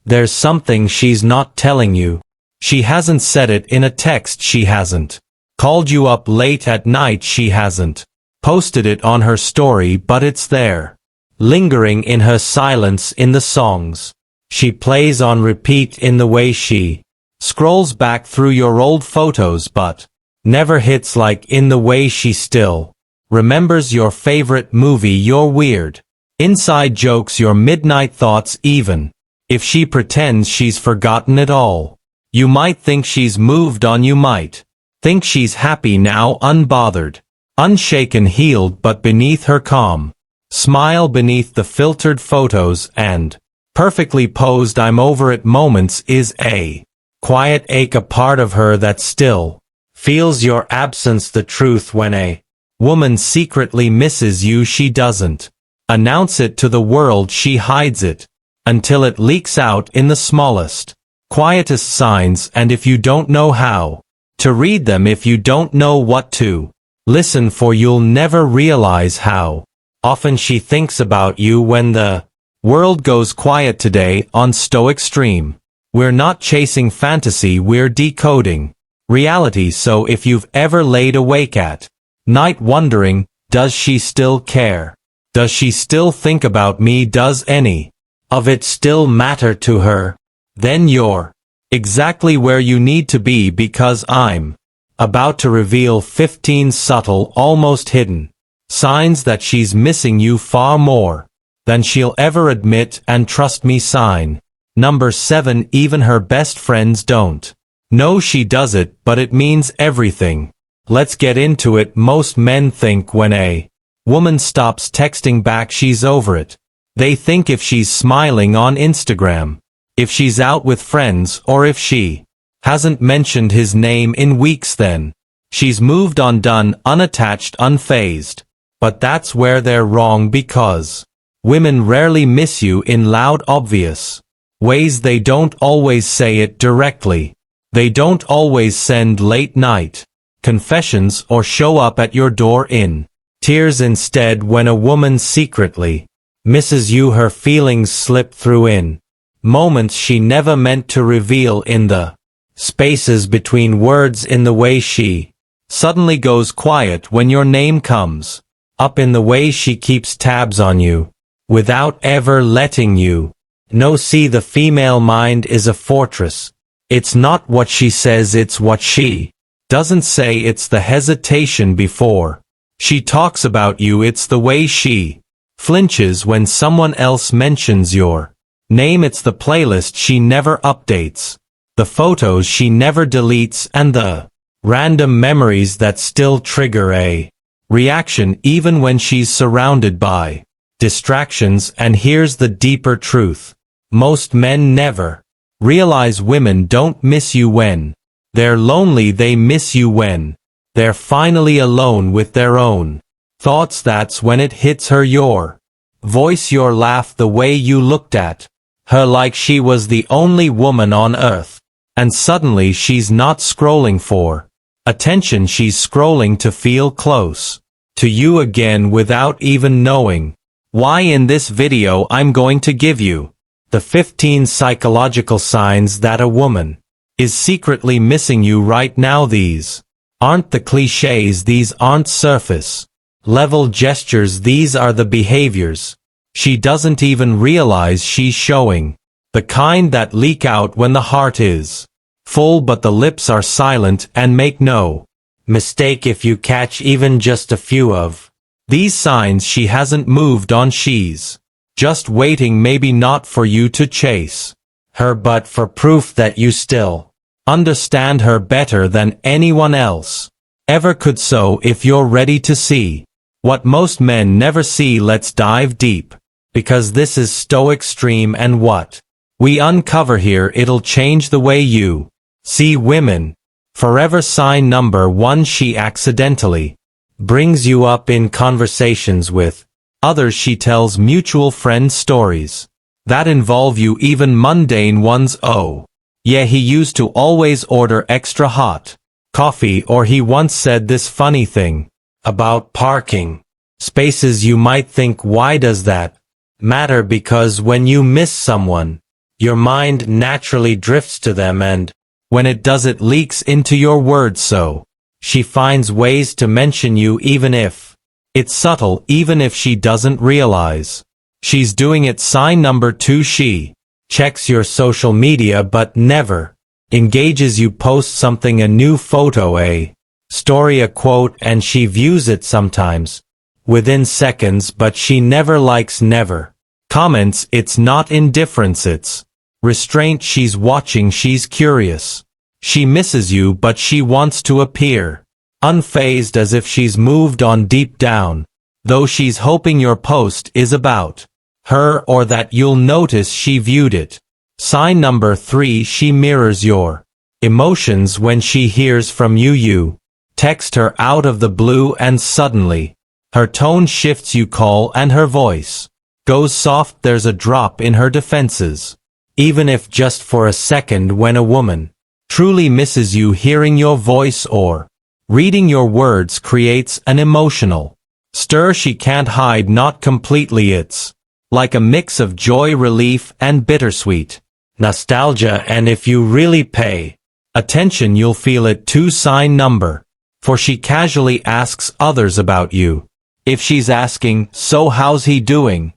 There's something she's not telling you. She hasn't said it in a text, she hasn't called you up late at night, she hasn't posted it on her story, but it's there, lingering in her silence, in the songs she plays on repeat, in the way she scrolls back through your old photos but never hits like, in the way she still remembers your favorite movie, your weird inside jokes, your midnight thoughts, even if she pretends she's forgotten it all. You might think she's moved on, you might think she's happy now, unbothered, unshaken, healed, but beneath her calm smile, beneath the filtered photos and perfectly posed "I'm over it" moments, is a quiet ache, a part of her that still feels your absence. The truth: when a woman secretly misses you, she doesn't announce it to the world, she hides it until it leaks out in the smallest, quietest signs, and if you don't know how to read them, if you don't know what to listen for, you'll never realize how often she thinks about you when the world goes quiet. Today on Stoic Stream, we're not chasing fantasy, we're decoding reality. So if you've ever laid awake at night wondering, does she still care? Does she still think about me? Does any of it still matter to her? Then you're exactly where you need to be, because I'm about to reveal 15 subtle, almost hidden signs that she's missing you far more than she'll ever admit. And trust me, sign number 7, even her best friends don't know she does it, but it means everything. Let's get into it. Most men think when a woman stops texting back, she's over it. They think if she's smiling on Instagram, if she's out with friends, or if she hasn't mentioned his name in weeks, then she's moved on, done, unattached, unfazed. But that's where they're wrong, because women rarely miss you in loud, obvious ways. They don't always say it directly. They don't always send late night confessions or show up at your door in tears. Instead, when a woman secretly misses you, her feelings slip through in moments she never meant to reveal, in the spaces between words, in the way she suddenly goes quiet when your name comes up, in the way she keeps tabs on you without ever letting you know. See, the female mind is a fortress. It's not what she says, it's what she doesn't say. It's the hesitation before she talks about you. It's the way she flinches when someone else mentions your name. It's the playlist she never updates, the photos she never deletes, and the random memories that still trigger a reaction even when she's surrounded by distractions. And here's the deeper truth: most men never realize women don't miss you when they're lonely. They miss you when they're finally alone with their own thoughts. That's when it hits her, your voice, your laugh, the way you looked at her like she was the only woman on earth. And suddenly she's not scrolling for attention, she's scrolling to feel close to you again without even knowing why. In this video, I'm going to give you the 15 psychological signs that a woman is secretly missing you right now. These aren't the cliches, these aren't surface level gestures, these are the behaviors she doesn't even realize she's showing, the kind that leak out when the heart is full but the lips are silent. And make no mistake, if you catch even just a few of these signs, she hasn't moved on, she's just waiting, maybe not for you to chase her, but for proof that you still understand her better than anyone else ever could. So if you're ready to see what most men never see, let's dive deep, because this is Stoic Stream, and what we uncover here, it'll change the way you see women forever. Sign number 1: she accidentally brings you up in conversations with others. She tells mutual friend stories that involve you, even mundane ones. Oh, yeah, he used to always order extra hot coffee, or he once said this funny thing about parking spaces. You might think, why does that matter? Because when you miss someone, Your mind naturally drifts to them, and when it does, it leaks into your words. So she finds ways to mention you even if it's subtle, even if she doesn't realize she's doing it. Sign number 2, she checks your social media but never engages you. Post something, a new photo, a story, a quote, and she views it sometimes within seconds, but she never likes, never comments. It's not indifference, it's restraint. She's watching, she's curious. She misses you, but she wants to appear unfazed, as if she's moved on deep down, though she's hoping your post is about her or that you'll notice she viewed it. Sign number 3, she mirrors your emotions when she hears from you. You text her out of the blue and suddenly her tone shifts. You call and her voice goes soft. There's a drop in her defenses, even if just for a second. When a woman truly misses you, hearing your voice or reading your words creates an emotional stir she can't hide. Not completely, it's like a mix of joy, relief, and bittersweet nostalgia, and if you really pay attention you'll feel it too. Sign number 4, she casually asks others about you. If she's asking, so how's he doing?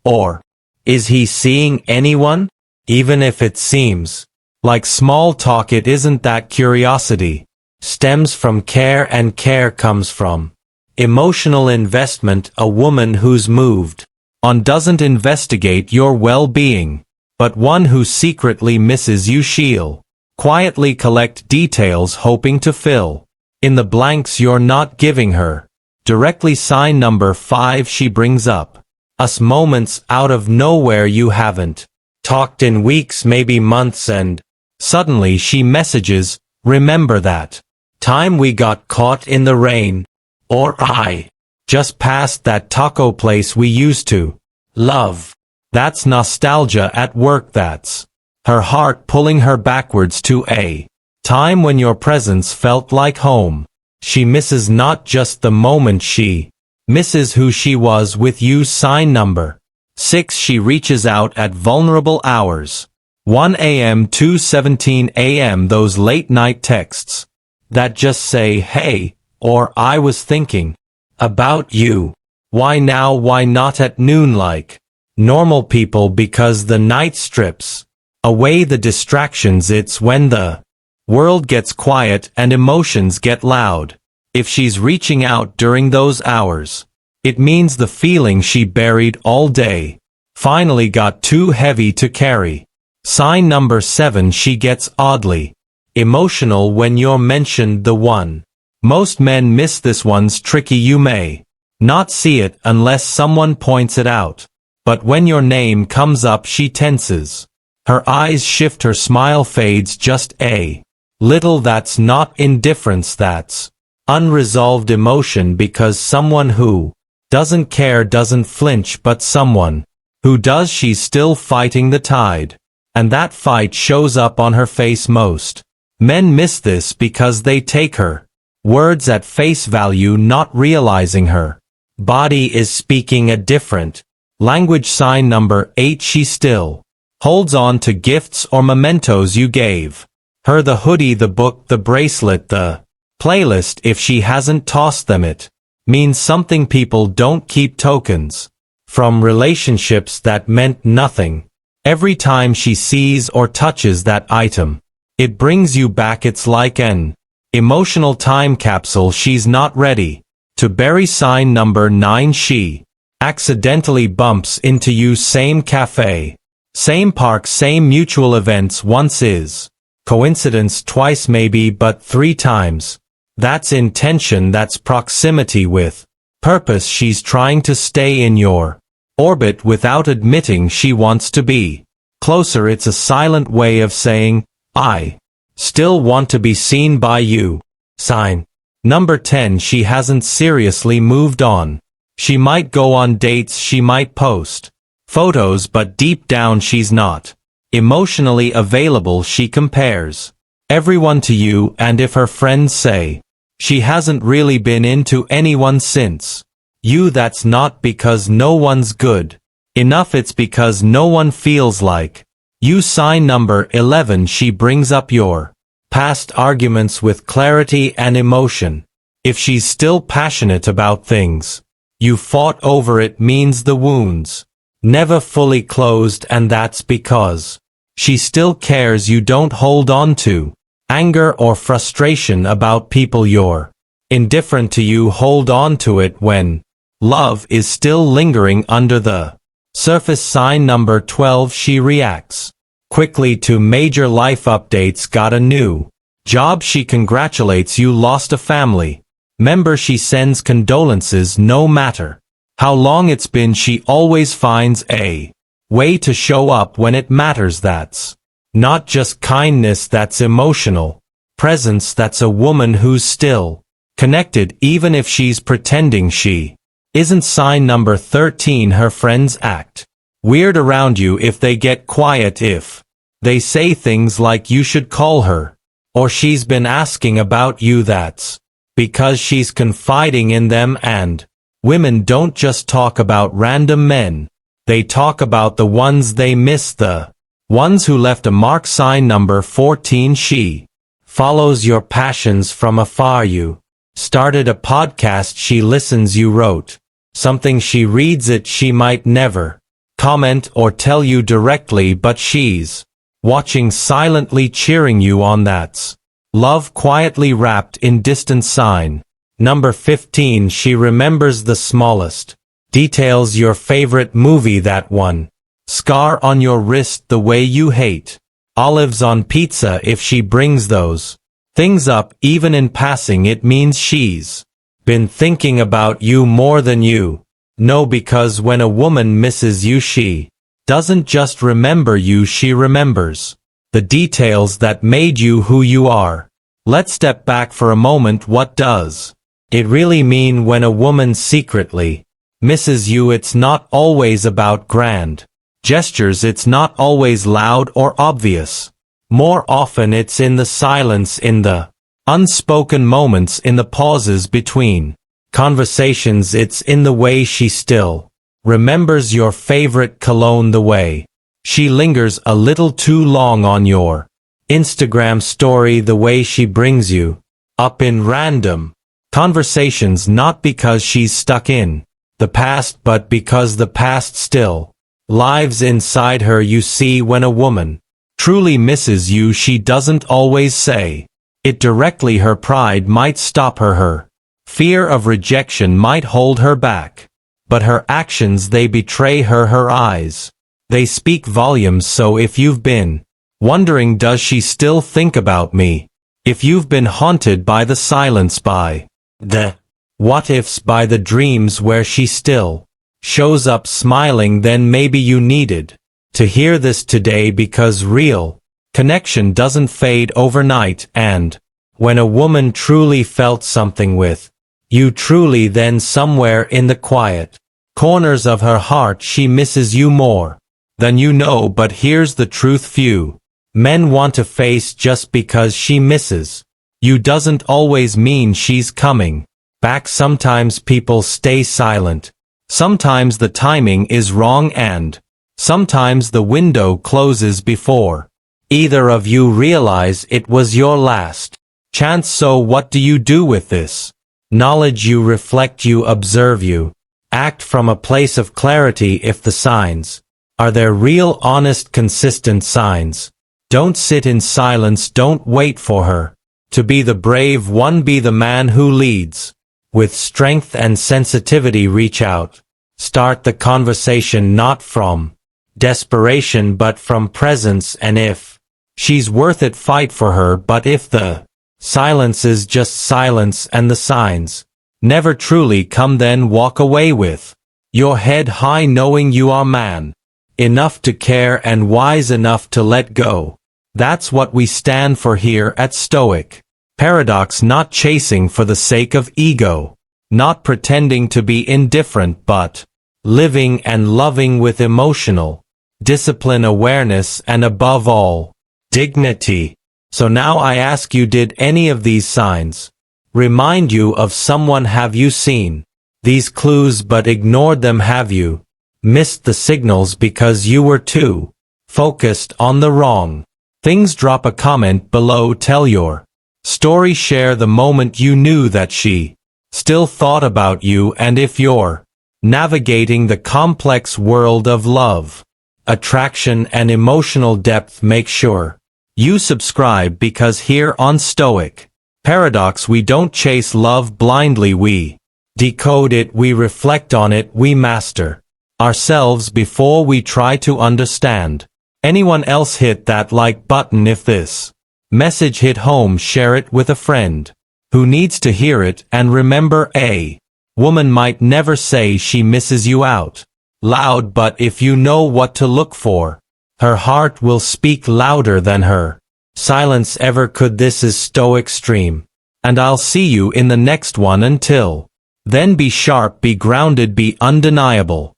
Or, is he seeing anyone? Even if it seems like small talk, it isn't. That curiosity stems from care, and care comes from emotional investment. A woman who's moved on doesn't investigate your well-being, but one who secretly misses you. She'll quietly collect details, hoping to fill in the blanks you're not giving her directly. Sign number 5, she brings up us moments out of nowhere. You haven't talked in weeks, maybe months, and suddenly she messages, remember that time we got caught in the rain? Or I just passed that taco place we used to love. That's nostalgia at work. That's her heart pulling her backwards to a time when your presence felt like home. She misses not just the moment, she misses who she was with you. Sign number 6, she reaches out at vulnerable hours. 1 a.m. to 17 a.m. Those late night texts that just say, hey, or I was thinking about you. Why now? Why not at noon like normal people? Because the night strips away the distractions. It's when the world gets quiet and emotions get loud. If she's reaching out during those hours, it means the feeling she buried all day finally got too heavy to carry. Sign number 7, she gets oddly emotional when you're mentioned. The one most men miss. This one's tricky. You may not see it unless someone points it out, but when your name comes up she tenses. Her eyes shift, her smile fades just a little. That's not indifference, that's unresolved emotion, because someone who doesn't care doesn't flinch, but someone who does, she's still fighting the tide. And that fight shows up on her face. Most men miss this because they take her words at face value, not realizing her body is speaking a different language. Sign number 8, she still holds on to gifts or mementos you gave her. The hoodie, the book, the bracelet, the playlist. If she hasn't tossed them, it means something. People don't keep tokens from relationships that meant nothing. Every time she sees or touches that item, it brings you back. It's like an emotional time capsule she's not ready to bury. Sign number 9, she accidentally bumps into you. Same cafe, same park, same mutual events. Once is coincidence, twice maybe, but 3 times that's intention. That's proximity with purpose. She's trying to stay in your orbit without admitting she wants to be closer. It's a silent way of saying, I still want to be seen by you. Sign number 10, she hasn't seriously moved on. She might go on dates, she might post photos, but deep down she's not emotionally available. She compares everyone to you, and if her friends say she hasn't really been into anyone since you, that's not because no one's good enough, it's because no one feels like You sign number 11. She brings up your past arguments with clarity and emotion. If she's still passionate about things you fought over, it means the wounds never fully closed, and that's because she still cares. You don't hold on to anger or frustration about people you're indifferent to. You hold on to it when love is still lingering under the surface. Sign number 12. She reacts quickly to major life updates. Got a new job. She congratulates you. Lost a family member. She sends condolences no matter how long it's been. She always finds a way to show up when it matters. That's not just kindness, that's emotional presence. That's a woman who's still connected even if she's pretending she isn't. Sign number 13. Her friends act weird around you if they get quiet, if they say things like you should call her, or she's been asking about you. That's because she's confiding in them. And women don't just talk about random men, they talk about the ones they miss, the ones who left a mark. Sign number 14. She follows your passions from afar. You started a podcast. She listens. You wrote something. She reads it. She might never comment or tell you directly, but she's watching silently, cheering you on. That's love quietly wrapped in distance. Sign number 15. She remembers the smallest details. Your favorite movie, that one scar on your wrist, the way you hate olives on pizza. If she brings those things up even in passing, it means she's been thinking about you more than you know, because when a woman misses you, she doesn't just remember you, she remembers the details that made you who you are. Let's step back for a moment. What does it really mean when a woman secretly misses you? It's not always about grand gestures. It's not always loud or obvious. More often it's in the silence, in the unspoken moments, in the pauses between conversations. It's in the way she still remembers your favorite cologne, the way she lingers a little too long on your Instagram story, the way she brings you up in random conversations, not because she's stuck in the past, but because the past still lives inside her. You see, when a woman truly misses you, she doesn't always say it directly. Her pride might stop her, her fear of rejection might hold her back, but her actions, they betray her. Her eyes, they speak volumes. So if you've been wondering, does she still think about me? If you've been haunted by the silence, by the what-ifs, by the dreams where she still shows up smiling, then maybe you needed to hear this today, because real connection doesn't fade overnight, and when a woman truly felt something with you truly, then somewhere in the quiet corners of her heart she misses you more than you know. But here's the truth: few men want to face. Just because she misses you doesn't always mean she's coming back. Sometimes people stay silent, sometimes the timing is wrong, and sometimes the window closes before either of you realize it was your last chance. So what do you do with this knowledge? You reflect, you observe, you act from a place of clarity. If the signs are there, real, honest, consistent signs, don't sit in silence. Don't wait for her to be the brave one. Be the man who leads with strength and sensitivity. Reach out. Start the conversation, not from desperation but from presence. And if she's worth it, fight for her. But if the silence is just silence and the signs never truly come, then walk away with your head high, knowing you are man enough to care and wise enough to let go. That's what we stand for here at Stoic Paradox. Not chasing for the sake of ego, not pretending to be indifferent, but living and loving with emotional discipline, awareness, and above all, dignity. So now I ask you, did any of these signs remind you of someone? Have you seen these clues but ignored them? Have you missed the signals because you were too focused on the wrong things. Drop a comment below, tell your story, share the moment you knew that she still thought about you, and if you're navigating the complex world of love, attraction and emotional depth, make sure you subscribe, because here on Stoic Paradox we don't chase love blindly, we decode it, we reflect on it, we master ourselves before we try to understand anyone else. Hit that like button if this message hit home, share it with a friend who needs to hear it, and remember, a woman might never say she misses you out loud, but if you know what to look for, her heart will speak louder than her silence ever could. This is Stoic Stream, and I'll see you in the next one. Until then, be sharp, be grounded, be undeniable.